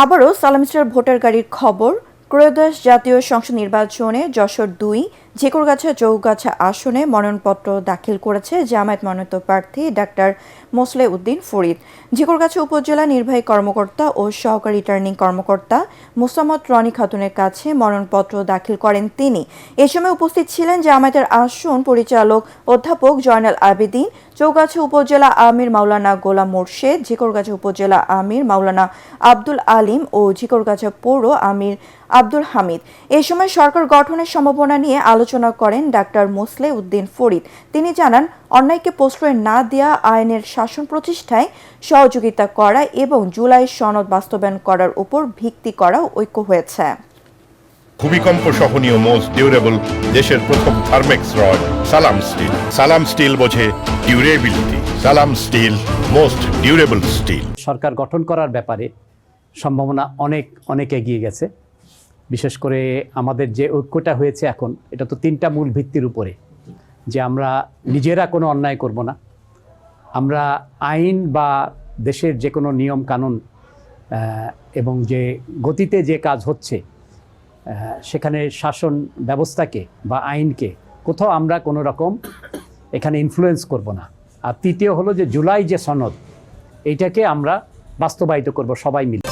আবারও সালাম star voter গাড়ির খবর। ত্রয়োদশ জাতীয় সংসদ নির্বাচনে যশোর ২, ঝিকরগাছা চৌগাছা আসনে মনোনয়নপত্র দাখিল করেছে জামায়াত মনোনীত প্রার্থী ডাক্তার মোসলে উদ্দিন ফরিদ। ঝিকরগাছা উপজেলা নির্বাহী কর্মকর্তা ও সহকারী রিটার্নিং কর্মকর্তা মোসাম্মদ রনি খাতুনের কাছে মনোনয়নপত্র দাখিল করেন তিনি। এ সময় উপস্থিত ছিলেন জামায়াতের আসন পরিচালক অধ্যাপক জয়নাল আবেদীন, চৌগাছা উপজেলা আমির মাওলানা গোলাম মোর্শেদ, ঝিকরগাছা উপজেলা আমির মাওলানা আব্দুল আলিম ও ঝিকরগাছা পৌর আমির আব্দুল হামিদ। এ সময় সরকার গঠনের সম্ভাবনা নিয়ে আলোচনা করেন ডাক্তার মোসলে উদ্দিন ফরিদ। তিনি জানান, অন্যায়কে প্রশ্রয় না দেওয়া, আইনের শাসন প্রতিষ্ঠায় সহযোগিতা করা এবং জুলাই সনদ বাস্তবায়ন করার উপর ভিত্তি করা ঐক্য হয়েছে। ভূমিকম্প সহনীয় মোস্ট ডিউরেবল দেশের প্রথম থার্মেক্স রড সালাম স্টিল। সালাম স্টিল বোঝে ডিউরেবিলিটি। সালাম স্টিল মোস্ট ডিউরেবল স্টিল। সরকার গঠন করার ব্যাপারে সম্ভাবনা অনেক এগিয়ে গেছে। বিশেষ করে আমাদের যে ঐক্যটা হয়েছে এখন, এটা তো 3টা মূল ভিত্তির উপরে, যে আমরা নিজেরা কোনো অন্যায় করব না, আমরা আইন বা দেশের যে কোনো নিয়ম কানুন এবং যে গতিতে যে কাজ হচ্ছে সেখানে শাসন ব্যবস্থাকে বা আইনকে কোথাও আমরা কোনো রকম এখানে ইনফ্লুয়েন্স করব না। আর তৃতীয় হলো যে জুলাই যে সনদ, এইটাকে আমরা বাস্তবায়িত করব সবাই মিলে।